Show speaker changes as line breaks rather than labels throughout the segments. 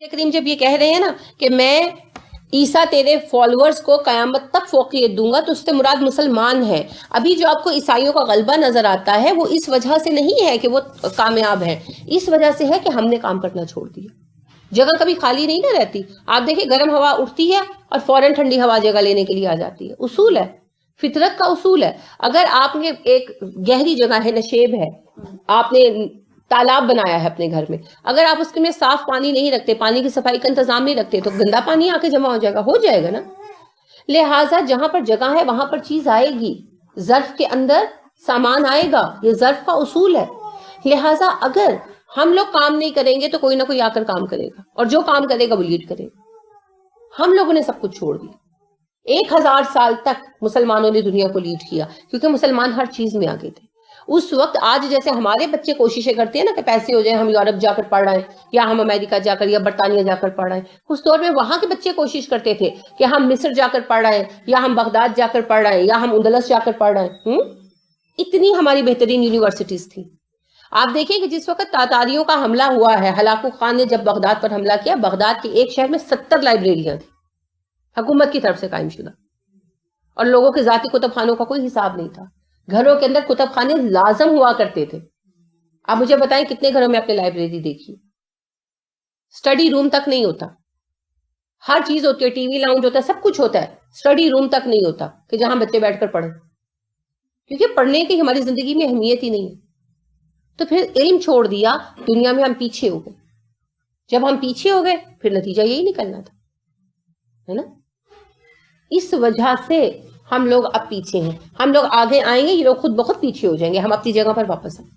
کریم جب یہ کہہ رہے ہیں نا کہ میں عیسیٰ تیرے فالوورز کو قیامت تک فوقیت دوں گا، تو اس سے مراد مسلمان ہے. ابھی جو آپ کو عیسائیوں کا غلبہ نظر آتا ہے وہ اس وجہ سے نہیں ہے کہ وہ کامیاب ہے، اس وجہ سے ہے کہ ہم نے کام کرنا چھوڑ دیا. جگہ کبھی خالی نہیں نہ رہتی. آپ دیکھیں گرم ہوا اٹھتی ہے اور فوراً ٹھنڈی ہوا جگہ لینے کے لیے آ جاتی ہے. اصول ہے، فطرت کا اصول ہے. اگر آپ نے ایک گہری جگہ ہے، نشیب ہے، آپ نے تالاب بنایا ہے اپنے گھر میں، اگر آپ اس میں صاف پانی نہیں رکھتے، پانی کی صفائی کا انتظام نہیں رکھتے، تو گندا پانی آ کے جمع ہو جائے گا نا. لہٰذا جہاں پر جگہ ہے وہاں پر چیز آئے گی، ظرف کے اندر سامان آئے گا، یہ ظرف کا اصول ہے. لہٰذا اگر ہم لوگ کام نہیں کریں گے تو کوئی نہ کوئی آ کر کام کرے گا، اور جو کام کرے گا وہ لیڈ کرے گا. ہم لوگوں نے سب کچھ چھوڑ دیا. 1000 سال تک مسلمانوں نے دنیا کو لیڈ کیا کیونکہ مسلمان ہر چیز میں آگے تھے. اس وقت آج جیسے ہمارے بچے کوششیں کرتے ہیں نا کہ پیسے ہو جائیں، ہم یورپ جا کر پڑھ رہے ہیں، یا ہم امریکہ جا کر یا برطانیہ جا کر پڑھ رہے ہیں. اس دور میں وہاں کے بچے کوشش کرتے تھے کہ ہم مصر جا کر پڑھ رہے ہیں، یا ہم بغداد جا کر پڑھ رہے ہیں، یا ہم اندلس جا کر پڑھ رہے ہیں. اتنی ہماری بہترین یونیورسٹیز تھیں. آپ دیکھیں کہ جس وقت تاتاریوں کا حملہ ہوا ہے، ہلاکو خان نے جب بغداد پر حملہ کیا، بغداد کے ایک شہر میں 70 لائبریریاں تھیں حکومت کی طرف سے قائم شدہ، اور لوگوں کے ذاتی کتب خانوں کا کوئی حساب نہیں تھا. گھروں کے اندر کتب خانے لازم ہوا کرتے تھے. آپ مجھے بتائیں کتنے گھروں میں آپ نے لائبریری دیکھی؟ سٹڈی روم تک نہیں ہوتا. ہر چیز ہوتی ہے، ٹی وی لاؤنج ہوتا ہے، سب کچھ ہوتا ہے، سٹڈی روم تک نہیں ہوتا کہ جہاں بچے بیٹھ کر پڑھیں، کیونکہ پڑھنے کی ہماری زندگی میں اہمیت ہی نہیں ہے. تو پھر علم چھوڑ دیا، دنیا میں ہم پیچھے ہو گئے. جب ہم پیچھے ہو گئے پھر نتیجہ یہی نکلنا تھا، ہے نا. اس وجہ سے ہم لوگ اب پیچھے ہیں. ہم لوگ آگے آئیں گے، یہ لوگ خود بخود پیچھے ہو جائیں گے. ہم اپنی جگہ پر واپس آئیں.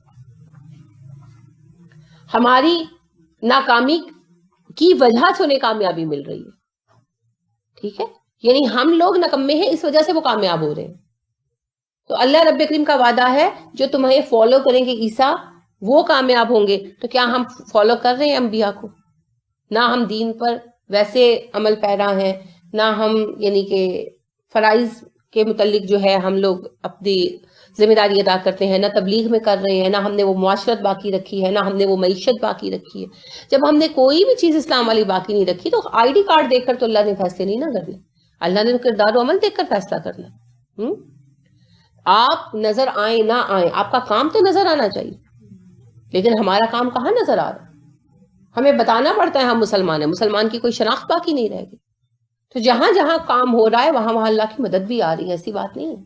ہماری ناکامی کی وجہ سے انہیں کامیابی مل رہی ہے، ٹھیک ہے. یعنی ہم لوگ نکمے ہیں، اس وجہ سے وہ کامیاب ہو رہے ہیں. تو اللہ رب کریم کا وعدہ ہے جو تمہیں فالو کریں گے عیسیٰ وہ کامیاب ہوں گے. تو کیا ہم فالو کر رہے ہیں انبیاء کو؟ نہ ہم دین پر ویسے عمل پیرا ہیں، نہ ہم یعنی کہ فرائض کے متعلق جو ہے ہم لوگ اپنی ذمہ داری ادا کرتے ہیں، نہ تبلیغ میں کر رہے ہیں، نہ ہم نے وہ معاشرت باقی رکھی ہے، نہ ہم نے وہ معیشت باقی رکھی ہے. جب ہم نے کوئی بھی چیز اسلام والی باقی نہیں رکھی تو آئی ڈی کارڈ دیکھ کر تو اللہ نے فیصلے نہیں نہ کرنے. اللہ نے تو کردار و عمل دیکھ کر فیصلہ کرنا. آپ نظر آئیں نہ آئیں، آپ کا کام تو نظر آنا چاہیے، لیکن ہمارا کام کہاں نظر آ رہا ہے؟ ہمیں بتانا پڑتا ہے ہم مسلمان ہیں، مسلمان کی کوئی شناخت باقی نہیں رہ گئی. تو جہاں جہاں کام ہو رہا ہے وہاں وہاں اللہ کی مدد بھی آ رہی ہے، ایسی بات نہیں ہے،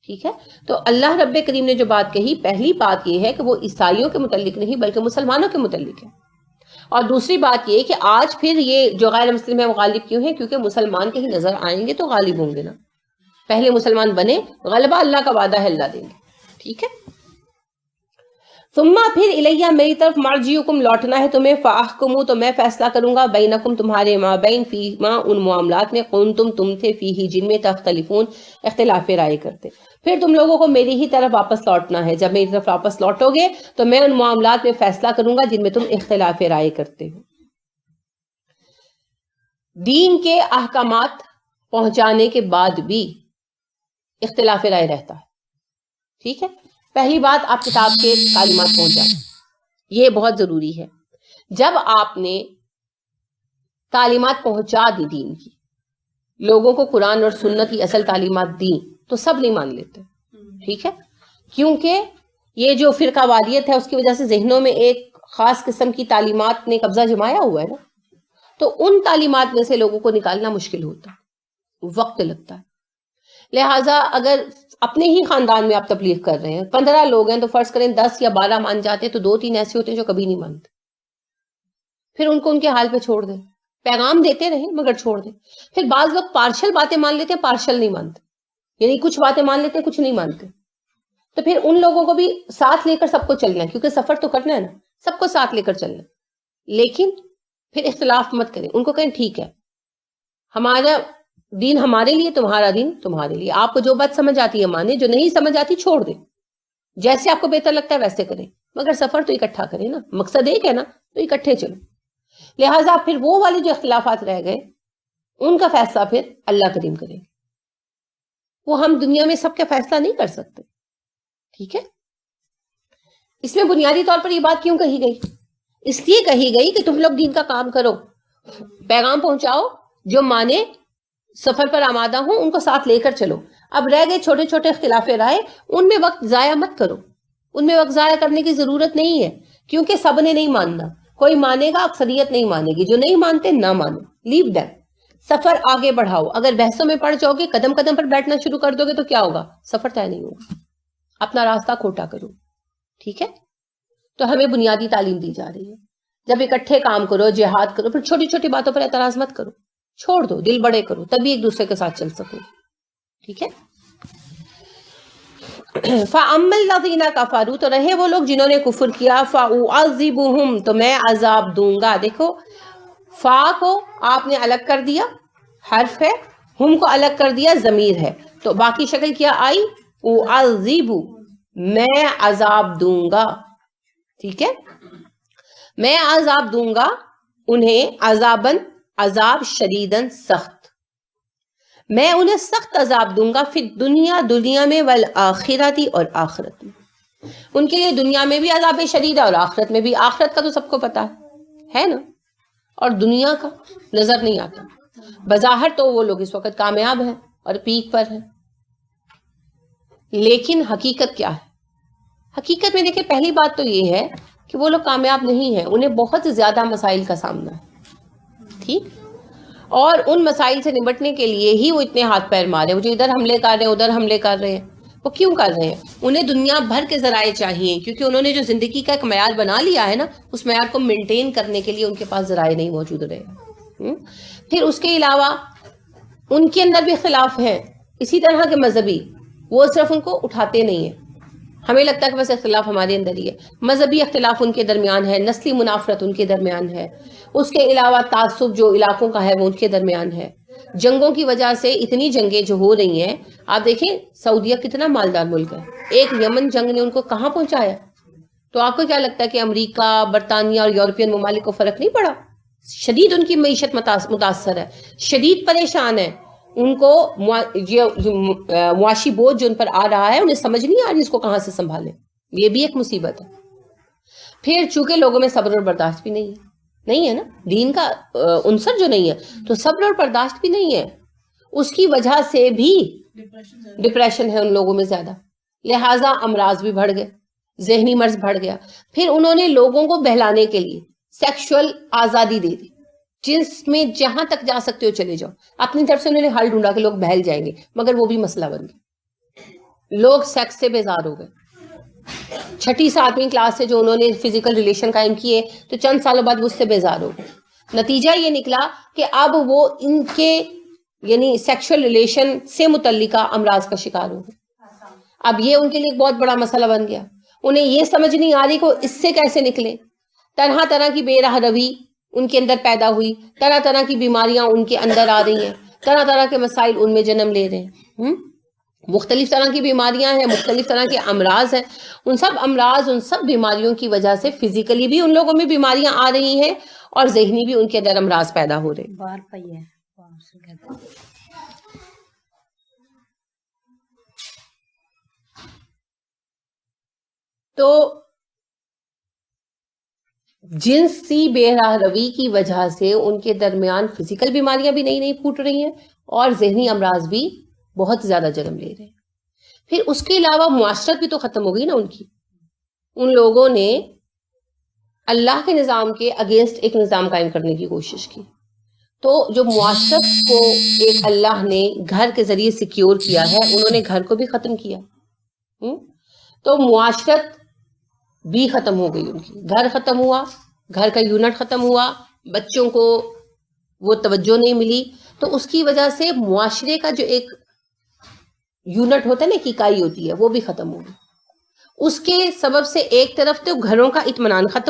ٹھیک ہے. تو اللہ رب کریم نے جو بات کہی، پہلی بات یہ ہے کہ وہ عیسائیوں کے متعلق نہیں بلکہ مسلمانوں کے متعلق ہے. اور دوسری بات یہ کہ آج پھر یہ جو غیر مسلم ہے وہ غالب کیوں ہیں؟ کیونکہ مسلمان کہیں نظر آئیں گے تو غالب ہوں گے نا. پہلے مسلمان بنے، غلبہ اللہ کا وعدہ ہے، اللہ دیں گے، ٹھیک ہے. ثم پھر الیہ میری طرف مرجعکم لوٹنا ہے تمہیں، فاحکموا تو میں فیصلہ کروں گا، بینکم تمہارے مابین، فیما ان معاملات میں، کنتم تم تھے، فیہ جن میں، تختلفون اختلاف رائے کرتے. پھر تم لوگوں کو میری ہی طرف واپس لوٹنا ہے. جب میری طرف واپس لوٹو گے تو میں ان معاملات میں فیصلہ کروں گا جن میں تم اختلاف رائے کرتے ہو. دین کے احکامات پہنچانے کے بعد بھی اختلاف رائے رہتا ہے، ٹھیک ہے. پہلی بات آپ کتاب کے تعلیمات پہنچائیں، یہ بہت ضروری ہے. جب آپ نے تعلیمات پہنچا دی دین کی، لوگوں کو قرآن اور سنت کی اصل تعلیمات دی، تو سب نہیں مان لیتے، ٹھیک ہے. کیونکہ یہ جو فرقہ واریت ہے اس کی وجہ سے ذہنوں میں ایک خاص قسم کی تعلیمات نے قبضہ جمایا ہوا ہے نا. تو ان تعلیمات میں سے لوگوں کو نکالنا مشکل ہوتا ہے، وقت لگتا ہے. لہٰذا اگر اپنے ہی خاندان میں آپ تبلیغ کر رہے ہیں، 15 لوگ ہیں تو فرض کریں 10 یا 12 مان جاتے ہیں، تو 2-3 ایسے ہوتے ہیں جو کبھی نہیں مانتے. پھر ان کو ان کے حال پہ چھوڑ دیں، پیغام دیتے رہیں مگر چھوڑ دیں. پھر بعض لوگ پارشل باتیں مان لیتے ہیں، پارشل نہیں مانتے، یعنی کچھ باتیں مان لیتے ہیں کچھ نہیں مانتے. تو پھر ان لوگوں کو بھی ساتھ لے کر سب کو چلنا ہے، کیونکہ سفر تو کرنا ہے نا، سب کو ساتھ لے کر چلنا ہے. لیکن پھر اختلاف مت کریں، ان کو کہیں ٹھیک ہے ہمارا دین ہمارے لیے، تمہارا دین تمہارے لیے. آپ کو جو بات سمجھ آتی ہے مانے، جو نہیں سمجھ آتی چھوڑ دیں، جیسے آپ کو بہتر لگتا ہے ویسے کریں، مگر سفر تو اکٹھا کریں نا، مقصد ایک ہے نا، تو اکٹھے چلو. لہٰذا پھر وہ والے جو اختلافات رہ گئے ان کا فیصلہ پھر اللہ کریم کریں گے. وہ ہم دنیا میں سب کا فیصلہ نہیں کر سکتے، ٹھیک ہے. اس میں بنیادی طور پر یہ بات کیوں کہی گئی؟ اس لیے کہی گئی کہ تم لوگ دین کا کام کرو. پیغام پہنچاؤ، جو مانے سفر پر آمادہ ہوں ان کو ساتھ لے کر چلو. اب رہ گئے چھوٹے چھوٹے اختلاف رائے، ان میں وقت ضائع مت کرو، ان میں وقت ضائع کرنے کی ضرورت نہیں ہے، کیونکہ سب نے نہیں ماننا. کوئی مانے گا، اکثریت نہیں مانے گی. جو نہیں مانتے نہ مانو، لیو دیم. سفر آگے بڑھاؤ. اگر بحثوں میں پڑ جاؤ گے، قدم قدم پر بیٹھنا شروع کر دو گے تو کیا ہوگا؟ سفر طے نہیں ہوگا. اپنا راستہ کھوٹا کرو. ٹھیک ہے؟ تو ہمیں بنیادی تعلیم دی جا رہی ہے. جب اکٹھے کام کرو، جہاد کرو، پھر چھوٹی چھوٹی باتوں پر اعتراض مت کرو، چھوڑ دو، دل بڑے کرو، تبھی ایک دوسرے کے ساتھ چل سکو. ٹھیک ہے؟ فَأَمَّا الَّذِينَ كَفَرُوا، تو رہے وہ لوگ جنہوں نے کفر کیا، فَأُعَذِّبُهُمْ، تو میں عذاب دوں گا. دیکھو فا کو آپ نے الگ کر دیا، حرف ہے، ہم کو الگ کر دیا، ضمیر ہے، تو باقی شکل کیا آئی؟ اعذب، میں عذاب دوں گا. ٹھیک ہے؟ میں عذاب دوں گا انہیں، عذاباً، عذاب، شدیداً، سخت. میں انہیں سخت عذاب دوں گا، فی دنیا، دنیا میں، والآخرتی، اور آخرت میں. ان کے لیے دنیا میں بھی عذاب شدید ہے اور آخرت میں بھی. آخرت کا تو سب کو پتا ہے نا، اور دنیا کا نظر نہیں آتا. بظاہر تو وہ لوگ اس وقت کامیاب ہیں اور پیک پر ہیں، لیکن حقیقت کیا ہے؟ حقیقت میں دیکھیں، پہلی بات تو یہ ہے کہ وہ لوگ کامیاب نہیں ہیں، انہیں بہت زیادہ مسائل کا سامنا ہے. ٹھیک؟ اور ان مسائل سے نمٹنے کے لیے ہی وہ اتنے ہاتھ پیر مارے، وہ جو ادھر حملے کر رہے ہیں ادھر حملے کر رہے ہیں. وہ کیوں کر رہے ہیں؟ انہیں دنیا بھر کے ذرائع چاہیے، کیونکہ انہوں نے جو زندگی کا ایک معیار بنا لیا ہے نا، اس معیار کو مینٹین کرنے کے لیے ان کے پاس ذرائع نہیں موجود رہے. پھر اس کے علاوہ ان کے اندر بھی اختلاف ہیں، اسی طرح کے مذہبی، وہ صرف ان کو اٹھاتے نہیں ہیں. ہمیں لگتا ہے کہ بس اختلاف ہمارے اندر ہی ہے. مذہبی اختلاف ان کے درمیان ہے، نسلی منافرت ان کے درمیان ہے، اس کے علاوہ تعصب جو علاقوں کا ہے وہ ان کے درمیان ہے. جنگوں کی وجہ سے اتنی جنگیں جو ہو رہی ہیں، آپ دیکھیں سعودیہ کتنا مالدار ملک ہے، ایک یمن جنگ نے ان کو کہاں پہنچایا. تو آپ کو کیا لگتا ہے کہ امریکہ، برطانیہ اور یورپین ممالک کو فرق نہیں پڑا؟ شدید ان کی معیشت متاثر ہے، شدید پریشان ہے. ان کو معاشی بوجھ جو ان پر آ رہا ہے، انہیں سمجھ نہیں آ رہی اس کو کہاں سے سنبھالیں. یہ بھی ایک مصیبت ہے. پھر چونکہ لوگوں میں صبر اور برداشت بھی نہیں ہے نا، دین کا عنصر جو نہیں ہے، تو صبر اور برداشت بھی نہیں ہے. اس کی وجہ سے بھی ڈپریشن ہے ان لوگوں میں زیادہ، لہٰذا امراض بھی بڑھ گئے، ذہنی مرض بڑھ گیا. پھر انہوں نے لوگوں کو بہلانے کے لیے سیکشول آزادی دے دی، جنس میں جہاں تک جا سکتے ہو چلے جاؤ. اپنی طرف سے انہوں نے حل ڈھونڈا کہ لوگ بہل جائیں گے، مگر وہ بھی مسئلہ بن گیا. لوگ سیکس سے بیزار ہو گئے. 6ٹھی 7ویں کلاس سے جو انہوں نے فزیکل ریلیشن قائم کیے تو چند سالوں بعد وہ اس سے بیزار ہو گئے. نتیجہ یہ نکلا کہ اب وہ ان کے یعنی سیکشل ریلیشن سے متعلقہ امراض کا شکار ہو گئے. اب یہ ان کے لیے ایک بہت بڑا مسئلہ بن گیا. انہیں یہ سمجھ نہیں آ رہی کہ اس سے کیسے نکلیں. طرح طرح کی بے راہ روی ان کے اندر پیدا ہوئی، طرح طرح کی بیماریاں ان کے اندر آ رہی ہیں، طرح طرح کے مسائل ان میں جنم لے رہے ہیں. مختلف طرح کی بیماریاں ہیں، مختلف طرح کے امراض ہیں. ان سب امراض، ان سب بیماریوں کی وجہ سے فزیکلی بھی ان لوگوں میں بیماریاں آ رہی ہیں اور ذہنی بھی ان کے اندر امراض پیدا ہو رہے ہیں. تو جنسی بے راہ روی کی وجہ سے ان کے درمیان فزیکل بیماریاں بھی نئی پھوٹ رہی ہیں اور ذہنی امراض بھی بہت زیادہ جنم لے رہے ہیں. پھر اس کے علاوہ معاشرت بھی تو ختم ہو گئی نا ان کی. ان لوگوں نے اللہ کے نظام کے اگینسٹ ایک نظام قائم کرنے کی کوشش کی. تو جو معاشرت کو ایک اللہ نے گھر کے ذریعے سیکیور کیا ہے، انہوں نے گھر کو بھی ختم کیا. تو معاشرت بھی ختم ہو گئی ان کی. گھر ختم ہوا، گھر کا یونٹ ختم ہوا، بچوں کو وہ توجہ نہیں ملی. تو اس کی وجہ سے معاشرے کا جو ایک یونٹ ہوتا ہے نا، ایک اکائی ہوتی ہے، وہ بھی ختم ہو گئی. اس کے سبب سے ایک طرف تو گھروں کا اطمینان ختم